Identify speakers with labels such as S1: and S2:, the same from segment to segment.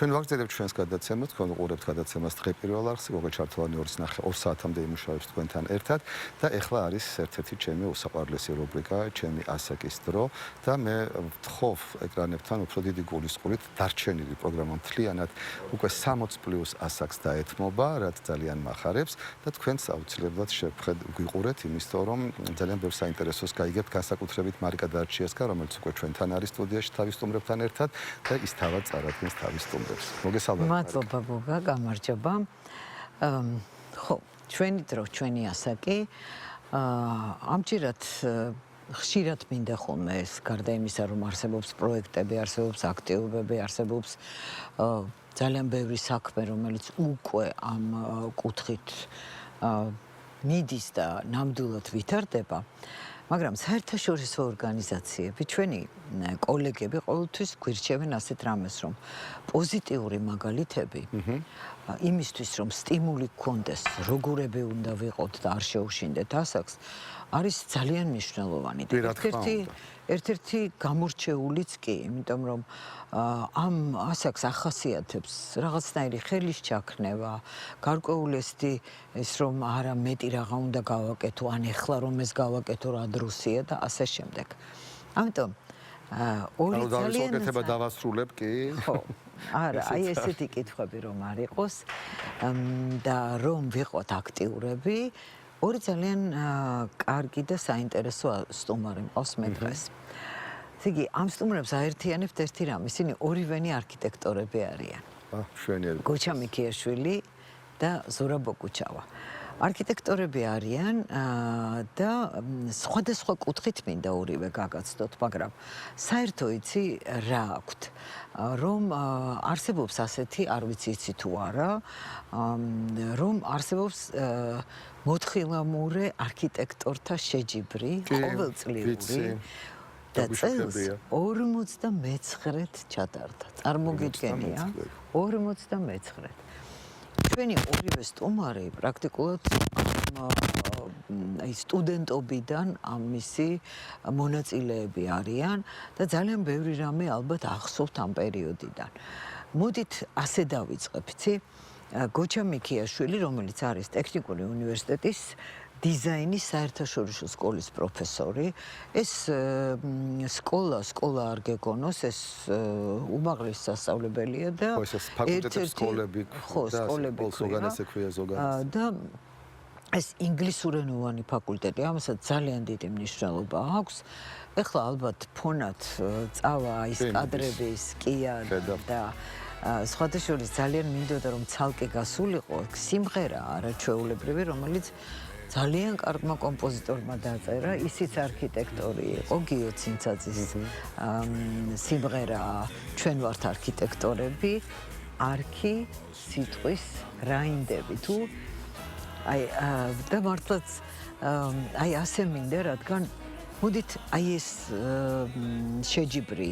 S1: ჩვენ ვაგრძელებთ ჩვენს გადაცემას, თქვენ უყურებთ გადაცემას დღე პირველ არხზე, გოგა ჩართოვანი 2 საათამდე იმუშავებს თქვენთან ერთად და ეხლა არის ერთ-ერთი ჩემი უსაყვარლესი რუბრიკა, ჩემი ასაკის დრო და მე ვთხოვ ეკრანებთან უფრო დიდი გულისწყრით დარჩენილი პროგრამა მთლიანად უკვე 60+ ასაკს დაეთმობა, რაც ძალიან მახარებს და თქვენც აუცილებლად გვიყურეთ იმისთო, რომ ძალიან ბევრ საინტერესოს გაიგებთ განსაკუთრებით მარიკა დარჩიესკა, რომელიც უკვე ჩვენთან არის სტუდიაში თავის სტუმრებთან ერთად და ის თავად წარადგენს თავის სტუმრებს. მოგესალმებით.
S2: მადლობა გოგა, გამარჯობა. ხო, ჩვენი დრო, ჩვენი ასაკი. ამჯერად ხშირად მინდა ხოლმე ეს გარდა იმისა, რომ არსებობს პროექტები, არსებობს აქტივობები, არსებობს ძალიან ბევრი საქმე, რომელიც უკვე ამ კუთხით მიდის და ნამდვილად ვითარდება. მაგრამ საერთაშორისო ორგანიზაციები, ჩვენი კოლეგები ყოველთვის გვირჩევენ ასეთ რამეს, რომ პოზიტიური მაგალითები იმისთვის, რომ სტიმული გქონდეს, როგორები უნდა ვიყოთ და არ შეუშინდეთ ასაკს, არის ძალიან მნიშვნელოვანი. ერთ-ერთი გამორჩეულიც კი, იმიტომ რომ ამ ასაკს ახასიათებს რაღაცნაირი ხელის ჩაქნევა, გარკვეულესტი ის რომ არა მეტი რაღა უნდა გავაკეთო, ან ეხლა რომ ეს გავაკეთო რა დროსია და ასე შემდეგ. ამიტომ ორი ძალიან
S1: უკეთება დავასრულებ კი?
S2: ხო. არა, აი ესეთი კითხვები რომ არ იყოს და რომ ვიყოთ აქტიურები, ორი ძალიან კარგი და საინტერესო სტუმარი მყავს მე დღეს. იგი ამ სტუმრებს აერთიანებთ ერთი რამ, ისინი ორივენი არქიტექტორები არიან.
S1: მშვენიერი.
S2: გოჩა მიქიაშვილი და ზურაბ ბოკუჩავა. არქიტექტორები არიან და სხვადასხვა კუთხით მინდა ორივე გაგაცდოთ, მაგრამ საერთო იცი რა აქვთ, რომ არსებობს ასეთი, არ ვიცი იცი თუ არა, რომ არსებობს მოთხილამურე არქიტექტორთა შეჯიბრი, ყოველწლიური და წელს 59-ად ჩატარდა. წარმოგიდგენია? 59-ად. ჩვენი ორივე სტუმარი პრაქტიკულად სტუდენტობიდან ამისი მონაწილეები არიან და ძალიან ბევრი რამე ალბათ ახსოვთ ამ პერიოდიდან. მოდით ასე დავიწყებ, იცი? გოჩა მიქიაშვილი, რომელიც არის ტექნიკური უნივერსიტეტის დიზაინის საერთაშორისო სკოლის პროფესორი. ეს სკოლა არ გეგონოს, ეს უმაღლესი სასწავლებელია და
S1: ფაკულტეტების სკოლები
S2: და ეს ინგლისურენოვანი ფაკულტეტი, ამასაც ძალიან დიდი მნიშვნელობა აქვს. ეხლა ალბათ ფონად წავა ის კადრების კია და სხვათა შორის ძალიან მინდოდა რომ ცალკე გასულიყო სიმღერა არაჩვეულებრივი, რომელიც ძალიან კარგმა კომპოზიტორმა დაწერა, ისიც არქიტექტორი იყო, გიო ცინცაძის სიმღერა ჩვენ ვართ არქიტექტორები, არქი სიტყვის რაინდები თუ და მართლაც აი ასე მინდა, რადგან მოდით აი ეს შეჯიბრი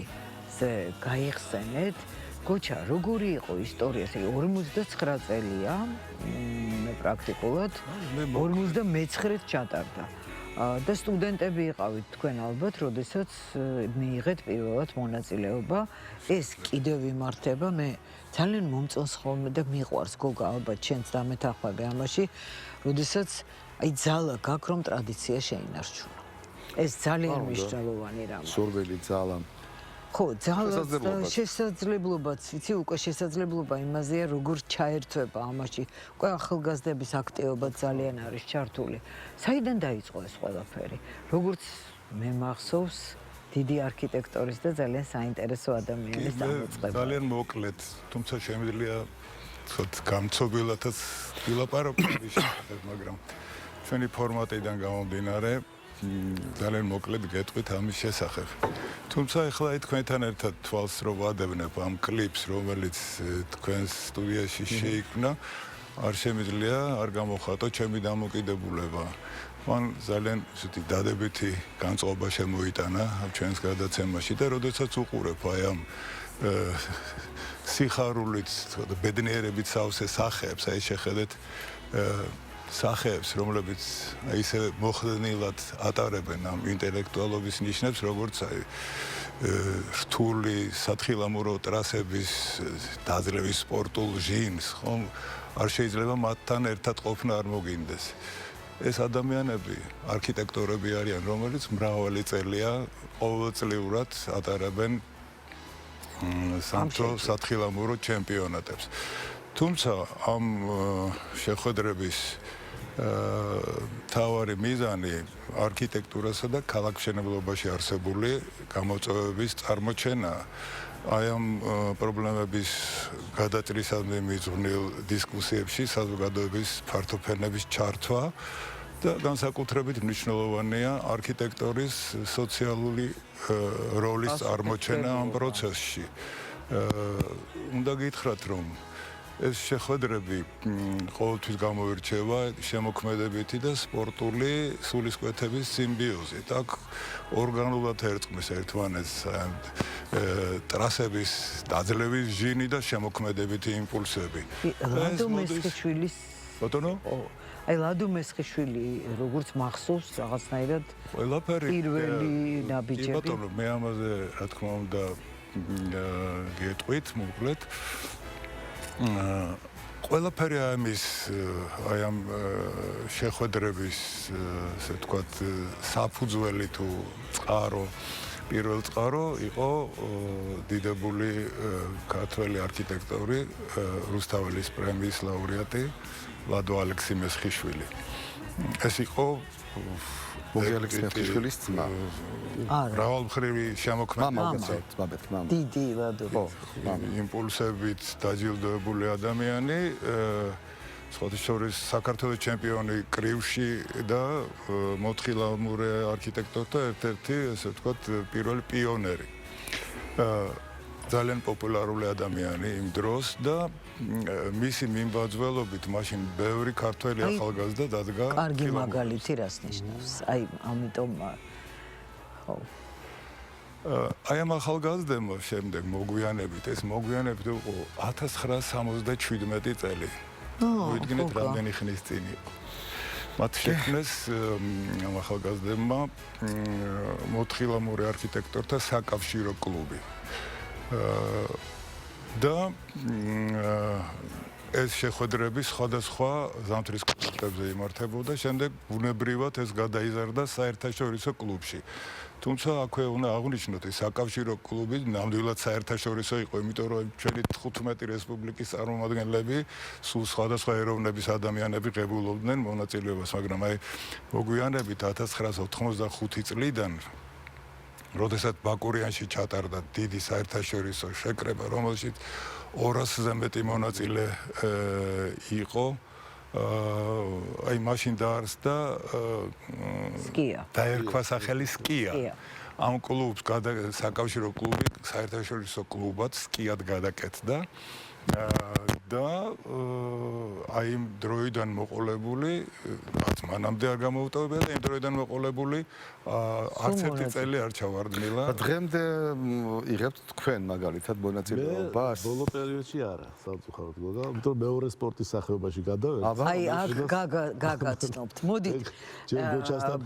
S2: გაიხსენეთ. გოჩა, როგორი იყო ისტორია? 59 წელია პრაქტიკულად 59-ად ჩატარდა. და სტუდენტები იყავით თქვენ ალბათ, როდესაც მიიღეთ პირველად მონაწილეობა. ეს კიდევ იმართება, მე ძალიან მომწონს ხოლმე და მიყვარს გოგა, ალბათ შენც დამეთანხმები ამაში, როდესაც აი ძალა გაქვს, რომ ტრადიცია შეინარჩუნა. ეს ძალიან მნიშვნელოვანი რამაა.
S1: სურვილი ძალა.
S2: ხო, ძალა შესაძლებლობაც, იცი, უკვე შესაძლებლობა იმაზეა, როგორ ჩაერთვება ამაში. უკვე ახალგაზრდების აქტივობა ძალიან არის ჩართული. საიდან დაიწყო ეს ყველაფერი? როგორც მე მახსოვს, დიდი არქიტექტორის და ძალიან საინტერესო ადამიანის დამოწყება.
S3: ძალიან მოკლედ, თუმცა შემიძლია ცოტ გამწობილათაც ვილაპარაკო შეგიძლიათ, მაგრამ ჩვენი ფორმატიდან გამომდინარე ძალიან მოკლედ გეტყვით ამის შესახებ. თუმცა ეხლა თქვენთან ერთად თვალს რო ვადევნებ ამ კლიპს, რომელიც თქვენს სტუდიაში შეიქმნა, არ შემიძლია არ გამოხატო ჩემი დამოკიდებულება. მან ძალიან ისეთი დადებითი განწყობა შემოიტანა ჩვენს გადაცემაში და როდესაც უყურებ აი ამ სიხარულით, ბედნიერებით სავსე სახეებს, აი შეხედეთ სახეებს, რომლებიც ისე მოხდენილად ატარებენ ამ ინტელექტუალობის ნიშნებს, როგორც რთული სათხილამურო ტრასების დაძლევის სპორტულ ჟინს, ხომ? არ შეიძლება მათთან ერთად ყოფნა არ მოგინდეს. ეს ადამიანები არქიტექტორები არიან, რომელიც მრავალი წელია ყოველწლიურად ატარებენ სამთო სათხილამურო ჩემპიონატებს. თუმცა ამ შეხვედრების თავარი მიზანი არქიტექტურასა და ქალაქმშენებლობაში არსებული გამოწვევების წარმოჩენა. აი ამ პრობლემების გადაჭრისადმი მიძღვნილ დისკუსიებში საზოგადოების ფართოფენების ჩართვა და განსაკუთრებით მნიშვნელოვანია არქიტექტორის სოციალური როლის წარმოჩენა ამ პროცესში. უნდა გითხრათ, რომ ეს შეხვედრები ყოველთვის გამოირჩევა შემოქმედებითი და სპორტული სულისკვეთების სიმბიოზით. აქ ორგანულად ერწყმის ერთმანეთს ტრასების დაძლევის ჟინი და შემოქმედებითი იმპულსები.
S2: ლადო მესხიშვილის
S3: ბატონო?
S2: აი ლადო მესხიშვილი როგორც მახსოვს რაღაცნაირად
S3: ყველაფერი
S2: პირველი ნაბიჯები.
S3: ბატონო, მე ამაზე რა თქმა უნდა გეტყვით, მოკლედ. ყველაფერი აი ამ შეხვედრების ასე ვთქვათ საფუძველი თუ წყარო პირველ წყარო იყო დიდებული ქართველი არქიტექტორი რუსთაველის პრემიის ლაურეატი ლადო ალექსი მესხიშვილი. ეს იყო
S1: მოგე ალექსი მესხიშვილის ძმა.
S3: მრავალმხრივი შემოქმედება.
S2: დიდი ლადო.
S3: იმპულსებით დაჯილდოებული ადამიანი, სხვათა შორის საქართველოს ჩემპიონი კრივში და მოთხილამურე არქიტექტორთა ერთ-ერთი, ასე ვთქვათ, პირველი პიონერი. ძალიან პოპულარული ადამიანი იმ დროს და მისი მიმბაძველობით მაშინ ბევრი ქართველი ახალგაზრდა დადგა.
S2: კარგი მაგალითი რას ნიშნავს? აი, ამიტომ ხო.
S3: აი ამ ახალგაზრდებმა შემდეგ მოგვიანებით ეს მოგვიანებით იყო 1977 წელი. მოიდგინეთ რამდენი ხნის წინ იყო. მათ შექმნეს ამ ახალგაზრდებმა მოთხილამური არქიტექტორთა საკავშირო კლუბი. და ეს შეხვედრები სხვადასხვა ზამთრის კონცერტებზე იმართებოდა, შემდეგ ბუნებრივად ეს გადაიზარდა საერთაშორისო კლუბში. თუმცა აქვე უნდა აღვნიშნოთ, ეს საკავშირო კლუბი ნამდვილად საერთაშორისო იყო, იმიტომ რომ ჩვენი 15 რესპუბლიკის წარმომადგენლები სულ სხვადასხვა ეროვნების ადამიანები ღებულობდნენ მონაწილეობას, მაგრამ აი მოგვიანებით 1985 წლიდან როდესაც ბაკურიანში ჩატარდა დიდი საერთაშორისო შეკრება, რომელშიც 200-ზე მეტი მონაწილე იყო, აი მაშინ დაარსდა
S2: სკია.
S3: დაერქვა სახელი სკია. ამ კლუბს საკავშირო კლუბი საერთაშორისო კლუბად სკიად გადაკეთდა და აი იმ დროიდან მოყოლებული, რაც მანამდე არ გამოუტოვებია და იმ დროიდან მოყოლებული არც ერთი წელი არ ჩავარდნილა.
S1: დღემდე იღებთ თქვენ მაგალითად მონაწილეობას?
S4: ბოლო პერიოდში არა, სამწუხაროდ გოგა, იმიტომ მეორე სპორტის სახეობაში გადავედი.
S2: აი აქ გაგაცნობთ. მოდით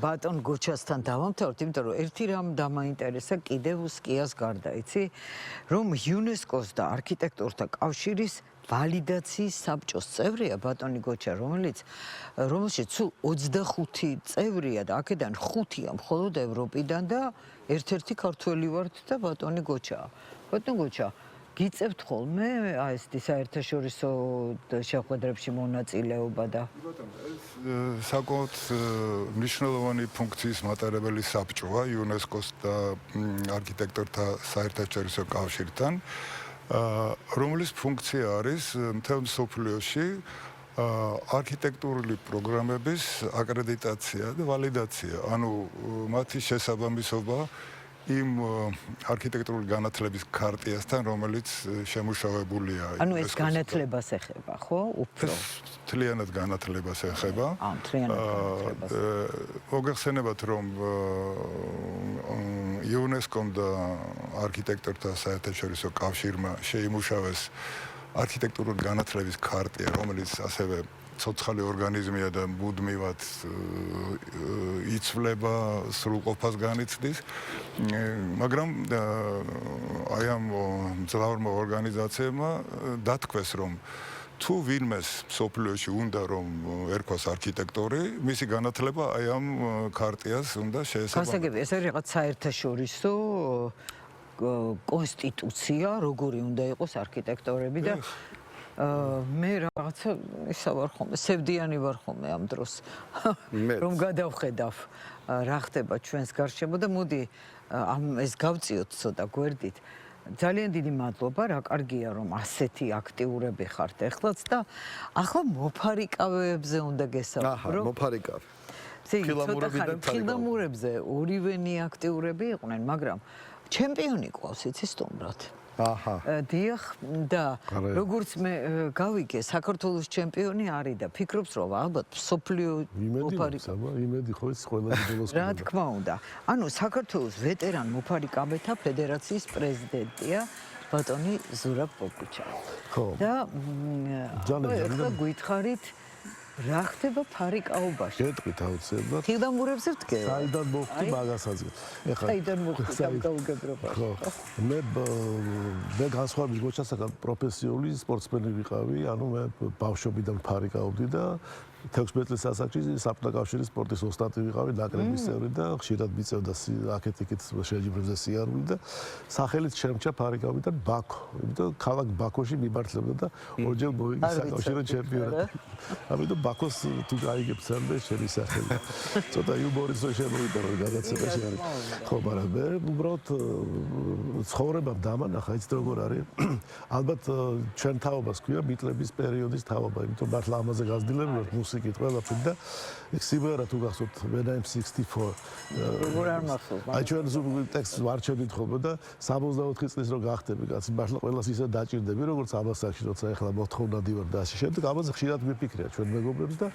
S2: ბატონ გოჩასთან დავამთავროთ, იმიტომ რომ ერთი რამ დამაინტერესა კიდევ სკიას გარდა, იცი, რომ იუნესკოს და არქიტექტორთა კავშირის ვალიდაციის საბჭოს წევრია ბატონი გოჩა, რომელშიც სულ 25 წევრია და აქედან 5-ია მხოლოდ ევროპიდან და ერთ-ერთი ქართველი ვართ და ბატონი გოჩა. ბატონ გოჩა, გიწევთ ხოლმე აი ეს საერთაშორისო შეხვედრებში მონაწილეობა და
S3: ეს საკმაოდ მნიშვნელოვანი ფუნქციის მატარებელი საბჭოა იუნესკოს და არქიტექტორთა საერთაშორისო კავშირთან. რომლის ფუნქცია არის მთელ მსოფლიოში არქიტექტურული პროგრამების აკრედიტაცია და ვალიდაცია, ანუ მათი შესაბამისობა იმ არქიტექტურული განათლების ქარტიასთან, რომელიც შემუშავებულია.
S2: ანუ ეს განათლებას ეხება, ხო? უფრო
S3: მთლიანად განათლებას ეხება. მოგეხსენებათ, რომ იუნესკომ და არქიტექტორთა საერთაშორისო კავშირმა შეიმუშავეს არქიტექტურული განათლების ქარტია, რომელიც ასევე ცოცხალი ორგანიზმია და მუდმივად იცვლება, სრულყოფას განიცდის, მაგრამ აი ამ მძლავრმა ორგანიზაციებმა დათქვეს, რომ თუ ვინმეს სოფლიოში უნდა რომ ერქვას არქიტექტორი, მისი განათლება აი ამ ქარტიას უნდა შეესაბამება.
S2: გასაგებია, ეს არის რაღაც საერთაშორისო კონსტიტუცია, როგორი უნდა იყოს არქიტექტორები და მე რაღაცა ისა ვარ ხოლმე, სევდიანი ვარ ხოლმე ამ დროს, რომ გადავხედავ რა ხდება ჩვენს გარშემო და მოდი ეს გავწიოთ ცოტა გვერდით. ძალიან დიდი მადლობა, რა კარგია რომ ასეთი აქტიურები ხართ ეხლაც და ახლა მოფარიკავეებზე უნდა გესაუბრო.
S1: მოფარიკავ.
S2: ფილამურებზე ორივენი აქტიურები იყვნენ, მაგრამ ჩემპიონი ყავს, იცი სტუმრად. დიახ და როგორც მე გავიგე, საქართველოს ჩემპიონი არის და ფიქრობს რომ ალბათ სოფლიო მოფარიკავე.
S4: იმედი ხო ის ყველა ბოლოს.
S2: რა თქმა უნდა. ანუ საქართველოს ვეტერან მოფარიკავეთა ფედერაციის პრეზიდენტია ბატონი ზურაბ პოპიჩა.
S4: ხო.
S2: და ახლა გითხარით რა ხდება ფარიკაობაში?
S4: გეტყვით აუცილებლად.
S2: ფილამურებზე ვდგე.
S4: საიდან მოხდი მაგასაც. ეხლა
S2: საიდან მოხდი გამგებრობაში?
S4: ხო. მე განსხვავებით გოჩასაგან პროფესიული სპორტსმენი ვიყავი, ანუ მე ბავშვობიდან ფარიკაობდი და 16 წლის ასაკში საფრთა კავშირის სპორტის ოსტატი ვიყავი, ნაკრების წევრი და ხშირად მიწევდა აქეთ-იქით შეჯიბრებზე სიარული და სახელით შემჭა ფარიკაობიდან ბაქო. იმიტომ ქალაქ ბაქოში მიმართლებდა და ორჯერ მოიგო საკავშირო ჩემპიონატი. ამიტომ ბაქოს თუ გაიგებ სამდე შენი სახელი. ცოტა იუმორის შემოვიდა რომ გადაცემაში არის. ხო, მაგრამ მე უბრალოდ ცხოვრებამ დამანახა, იცით როგორ არის? ალბათ ჩვენ თაობას ქვია ბიტლების პერიოდის თაობა, იმიტომ მართლა ამაზე გაზრდილები ვართ მუსიკით ყველაფერი და სიმღერა თუ გახსოვთ When I'm 64.
S2: როგორ არ მახსოვს?
S4: აი ჩვენ ტექსტს ვარჩევით ხოლმე და 64 წლის რო გახდები კაცი, მართლა ყველას ისე დაჭირდები, როგორც აბასაკში, როცა ეხლა მოთხოვნადი ვარ და ასე შემდეგ, ამაზე ხშირად ვიფიქრია ჩვენ მეგობრებს და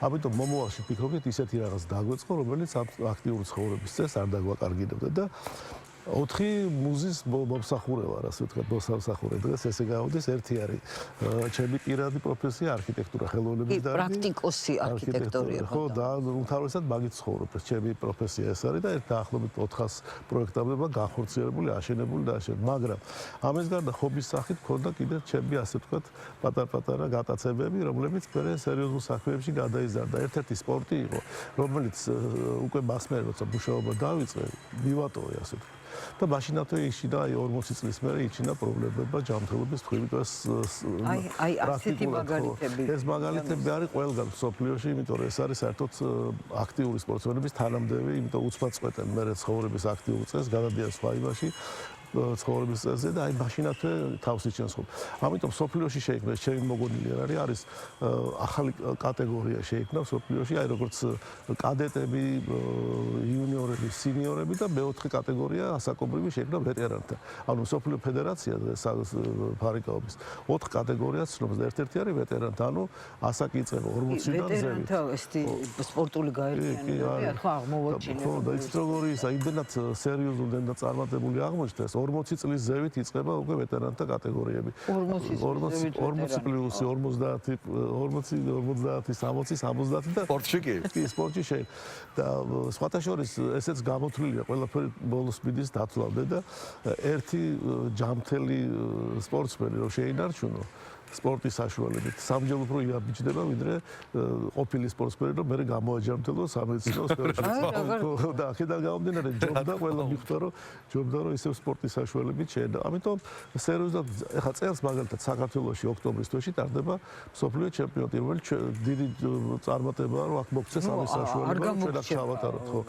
S4: ამიტომ მომავალში ვფიქრობთ ისეთი რაღაც დაგვეწყო, რომელიც აქტიური ცხოვრების წესს არ დაგვაკარგინებდა და 4 მუზის მომსახურე ვარ, ასე ვთქვათ, მოსამსახურე დღეს ესე გავუდის, ერთი არის ჩემი პირადი პროფესია არქიტექტურა, ხელოვნების დარგი.
S2: პრაქტიკოსი არქიტექტორია.
S4: ხო, და უმთავრესად მაგით ცხოვრობ. ჩემი პროფესია ეს არის და ერთ დაახლოებით 400 პროექტამდე განხორციელებული, აშენებული და ასე. მაგრამ ამის გარდა ხობის სახით მქონდა კიდევ ჩემი ასე ვთქვათ, პატარ-პატარა გატაცებები, რომლებიც მე სერიოზულ საქმეებში გადაიზარდა. ერთ-ერთი სპორტი იყო, რომელიც უკვე მასმერ როცა მუშაობა დავიწყე, მივატოვე ასე ვთქვათ. და მაშინათვე იჩინა აი 40 წლის მერე იჩინა პრობლემები ჯანმრთელობის თქმით
S2: აი ასეთი მაგალითები
S4: ეს მაგალითები არის ყველგან სოფლიოში, იმიტომ რომ ეს არის საერთოდ აქტიური სპორტსმენების თანამდებები, იმიტომ უცბად წყვეტენ მერე ცხოვრების აქტიურ წესს, გადადიან სხვა იმაში ცხოვრების წესზე და აი მაშინათვე თავს იჩენს ხოლმე. ამიტომ სოფლიოში შეიქმნა ჩემი მოგონილი არის ახალი კატეგორია შეიქმნა სოფლიოში, აი როგორც კადეტები, იუნიორები, სინიორები და მეოთხე კატეგორია ასაკობრივი შეიქმნა ვეტერანთა. ანუ სოფლიო ფედერაცია ფარიკაობის 4 კატეგორიას ცნობს და ერთ-ერთი არის ვეტერანთა, ანუ ასაკი იწყება 40-დან ზევით.
S2: ვეტერანთა ესეთი სპორტული გაერთიანება ხო აღმოვაჩინე.
S4: ხო, და იცით როგორ ის იმდენად სერიოზული და წარმატებული აღმოჩნდა 40 წლის ზევით იწყება უკვე ვეტერანთა კატეგორიები. 40 პლუსი 50, 40, 60, 70 და
S1: სპორტში კი?
S4: კი, სპორტში შეიძლება. და სხვათა შორის ესეც გამოთვლილია, ყველაფერი ბოლოს მიდის დათვლამდე და ერთი ჯამთელი სპორტსმენი რომ შეინარჩუნო სპორტის საშუალებით სამჯერ უფრო იაბიჯდება ვიდრე ყოფილი სპორტსმენი რომ მე გამოაჯამთელო სამედიცინო სფეროში. და აქედან გამომდინარე ჯობდა ყველა მიხვდა რომ ისევ სპორტის საშუალებით შეედა. ამიტომ სერიოზულად ეხლა წელს მაგალითად საქართველოში ოქტომბრის თვეში ტარდება მსოფლიო ჩემპიონატი, რომელიც დიდი წარმატებაა რომ აქ მოგცეს ამის საშუალება ჩვენ აქ ჩავატაროთ ხო.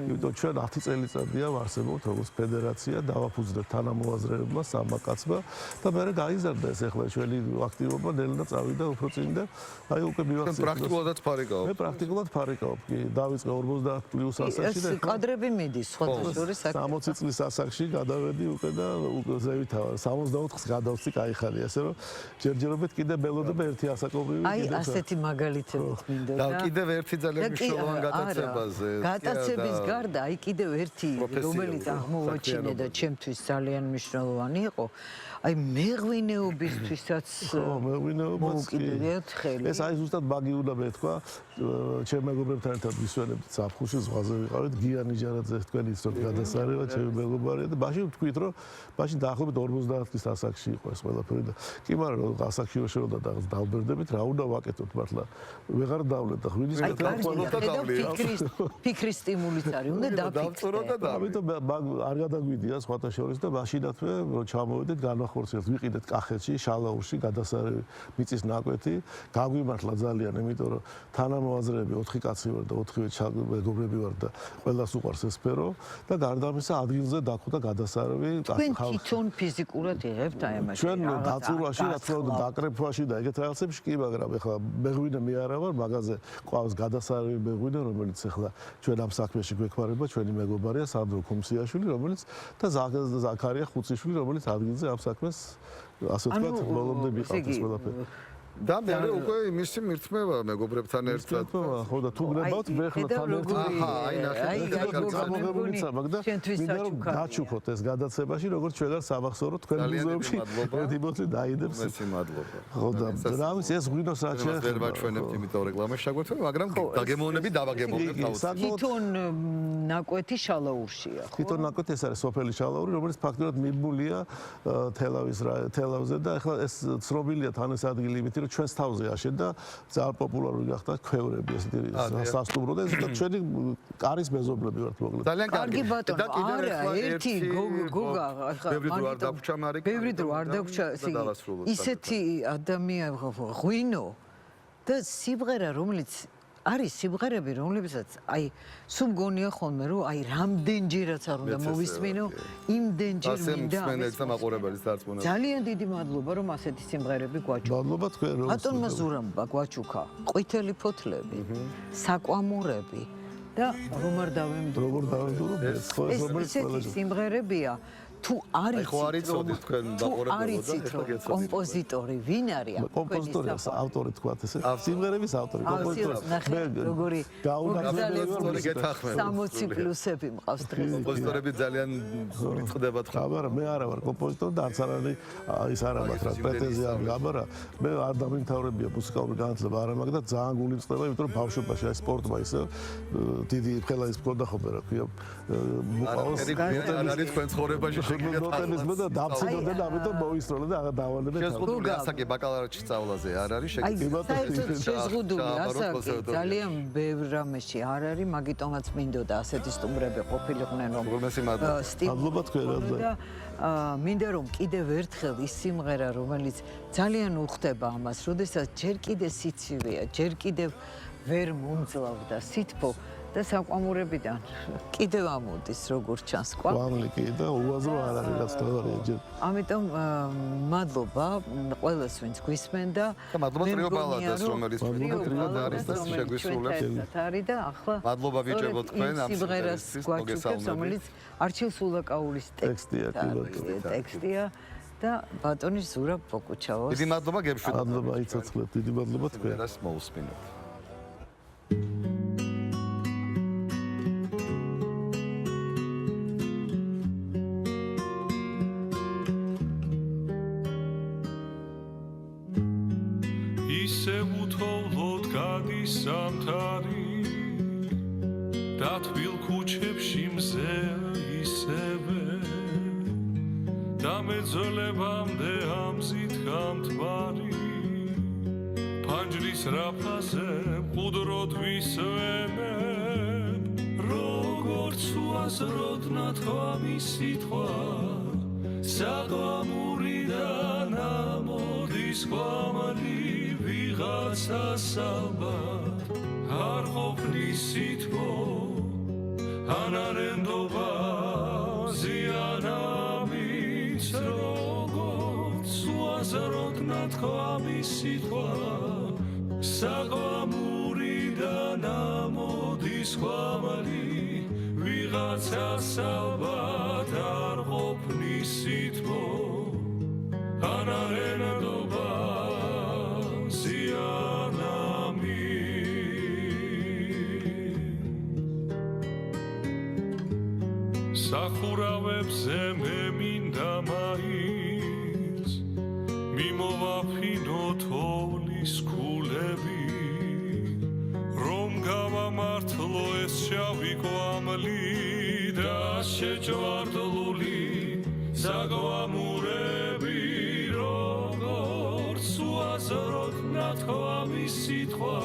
S4: იმიტომ ჩვენ 10 წელიწადია ვარსებობთ როგორც ფედერაცია, დავაფუძნეთ თანამოაზრეებმა, სამაკაცმა და მე გაიზარდა ეს ეხლა ჩვენი აქტივობა ნელა წავიდა უფრო წინ და აი უკვე მივახცე
S1: პრაქტიკულადაც ფარიკაობ.
S4: მე პრაქტიკულად ფარიკაობ. კი, დავიწყე 50 პლუს ასაკში და
S2: ეს კადრები მიდის სხვათა შორის
S4: 60 წლის ასაკში გადავედი უკვე და უკვე ზევით 64-ს გადავწი კაიხანი, ასე რომ ჯერჯერობით კიდე მელოდება ერთი ასაკობრივი
S2: აი ასეთი მაგალითები მინდოდა.
S1: და კიდევ ერთი ძალიან მნიშვნელოვანი გატაცებაზე.
S2: გატაცების გარდა აი კიდევ ერთი რომელიც აღმოვაჩინე და ჩემთვის ძალიან მნიშვნელოვანი იყო. აი მეღვინეობისთვისაც
S4: მეღვინეობაც
S2: მოუკიდეთ
S4: ეს აი ზუსტად მაგი უნდა მეთქვა ჩემ მეგობრებთან ერთად ვისვენებთ საფხულში ზღვაზე ვიყავით გიანი ჯარაძე თქვენი სწორ გადასარევა ჩემი მეგობარია და მაშინ ვთქვით რომ მაშინ დაახლოებით 50 წლის ასაკში იყო ეს ყველაფერი და კი მაგრამ ასაკში რო შევდა და დავბერდებით რა უნდა ვაკეთოთ მართლა ვეღარ დავლეთ და ღვინის
S2: ფიქრის სტიმულიც არის უნდა დაფიქროთ
S4: ამიტომ არ გადაგვიდია სხვათა შორის და მაშინათვე რომ ჩამოვედით განვახორციელეთ ვიყიდეთ კახეთში შალაურში გადასარევი მიწის ნაკვეთი გაგვიმართლა ძალიან იმიტომ რომ თანამოაზრეები 4 კაცი ვარ და 4 მეგობრები ვარ და ყველას უყვარს ეს სფერო და გარდა ამისა ადგილზე დაგხვდა გადასარევი
S2: თქვენ თვითონ ფიზიკურად იღებთ აი ამაში
S4: ჩვენ დაწურვაში რა თქმა უნდა დაკრებვაში და ეგეთ რაღაცებში კი მაგრამ ეხლა მეღვინე მე არა ვარ მაგაზე ყავს გადასარევი მეღვინე რომელიც ეხლა ჩვენ ამ საქმეში გვექვარება ჩვენი მეგობარია სანდრო ქუმსიაშვილი რომელიც და ზაქარია ხუციშვილი რომელიც ადგილზე ამ საქმეს ასე ვთქვათ ბოლომდე მიყავთ ეს ყველაფერი
S1: და მე უკვე იმისი მირთმევა მეგობრებთან ერთად
S4: ხო და თუ გნებავთ მე ხლა თან ერთად
S1: აი
S4: ნახეთ მაგდა მინდა რომ გაჩუქოთ ეს გადაცემაში როგორც ჩვენ არ სამახსოვრო თქვენ მუზეუმში ერთი ბოთლი დაიდებს
S1: მესმ მადლობა
S4: ხო და რა ვიცი ეს ღვინოს რაც
S1: შეეხება ვერ ვაჩვენებთ იმიტომ რეკლამაში შეგვერთვება მაგრამ დაგემოვნები დავაგემოვნებთ თავის
S2: თვითონ ნაკვეთი შალაურშია ხო
S4: თვითონ ნაკვეთი ეს არის სოფელი შალაური რომელიც ფაქტობრივად მიბმულია თელავზე და ეხლა ეს ცნობილია თან ეს ადგილი იმით რომ ჩვენს თავზე აშენდა ძალიან პოპულარული გახდა ქვევრები ესეთი სასტუმრო და ზუსტად ჩვენი კარის მეზობლები ვართ მოკლედ
S2: ძალიან კარგი და არა ერთი გოგა ბევრი დრო არ დაგვრჩა ისეთი ადამიანი ღვინო და სიმღერა რომელიც არის სიმღერები რომლებსაც აი სულ მგონია ხოლმე რომ აი რამდენჯერაც არ უნდა მოვისმინო იმდენჯერ მინდა ძალიან დიდი მადლობა რომ ასეთი სიმღერები გვაჩუქა
S4: მადლობა თქვენ რომ
S2: ბატონმა ზურაბმა გვაჩუქა ყვითელი ფოთლები საკვამურები და რომ არ დავემდურო
S4: ეს
S2: ესეთი სიმღერებია თუ არის
S1: თქვენ
S2: დაყურებელო და კომპოზიტორი ვინ არის
S4: კომპოზიტორი ავტორი თქვათ ესე სიმღერების ავტორი კომპოზიტორი მე
S2: როგორი
S4: გაუნაგზავნა
S1: გეთახმები
S2: 60 პლუსები მყავს დღეს
S1: კომპოზიტორები ძალიან წდებათ
S4: ხო მაგრამ მე არა ვარ კომპოზიტორი და არც არის ის არა მაქვს რა პრეტენზია არ გაბარა მე არ დამიმთავრებია მუსიკალური განათლება არა მაქვს და ძალიან გული წდება იმიტომ რომ ბავშვობაში აი სპორტმა ისე დიდი ხელაის მქონდა ხოლმე რა ქვია
S1: მუყავს არ არის თქვენ ცხოვრებაში
S4: ნოტების მე და დაფცინოდე და ამიტომ მოისროლე და დავალებე
S1: შეზღუდული ასაკი ბაკალავრში სწავლაზე არ არის შეგიძლიათ
S2: შეზღუდული ასაკი ძალიან ბევრ რამეში არ არის მაგიტომაც მინდოდა ასეთი სტუმრები ყოფილიყვნენ რომ
S4: მადლობა თქვენ
S2: და მინდა რომ კიდევ ერთხელ ის სიმღერა რომელიც ძალიან უხდება ამას როდესაც ჯერ კიდე სიცივეა ჯერ კიდევ ვერ მომძლავდა სითბო და საკვამურებიდან კიდევ ამოდის როგორც ჩანს
S4: კვამლი კი და უაზრო არ არის რაც თავარია ჯერ
S2: ამიტომ მადლობა ყველას ვინც გვისმენდა
S1: და მადლობა ტრიო ბალადას რომელიც არის და შეგვისრულებს
S2: არის და ახლა
S1: მადლობა ვიჭერბოთ თქვენ ამ
S2: სიმღერას გვაჩუქებს რომელიც არჩილ სულაკაულის ტექსტია და ბატონი ზურაბ ბოკუჩავოს
S1: დიდი მადლობა გეშვით
S4: მადლობა იცოცხლეთ დიდი მადლობა თქვენ
S1: რას მოусმინოთ
S5: სამთარი და თბილ ქუჩებში მზე ისევე და მეძლებამდე ამზით გამთბარი ფანჯრის რაფაზე მყუდროდ ვისვენებ როგორც უაზროდ ნათქვა მის სიტყვა საკვამურიდან ამოდის კვამალი ვიღაცას ალბათ არ ყოფნის სითბო ანარენდობა ზიანამიც როგორც უაზროდ ნათქვა მის სიტყვა საკვამურიდან ამოდის კვამალი ვიღაცას ალბათ არ ყოფნის სითბო ანარენდობა სახურავებზე მე მინდა მაინც მიმოვაფინო თოვლის ქულები რომ გავამართლო ეს შავი კვამლი და შეჯვარდლული საგვამურები როგორც უაზროდ ნათქვამი სიტყვა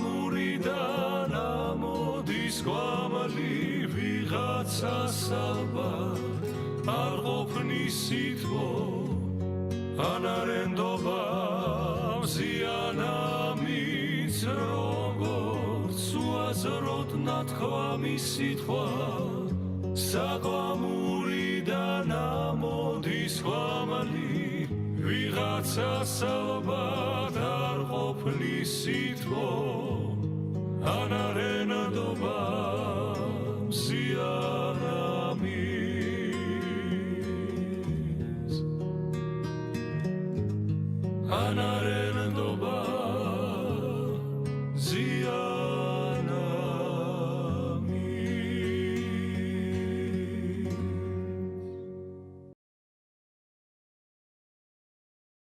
S5: საგვამურიდან ამოდის კვამლი ვიღაცას ალბათ არ ყოფნის სითბო ანარენდობა მზიანამიც როგორც უაზროდ ნათქვამი სიტყვა საგვამურიდან ამოდის კვამლი ვიღაცას ალბათ არ ყოფნის სითბო ანარენდობა მზიანამიც ანარენდობა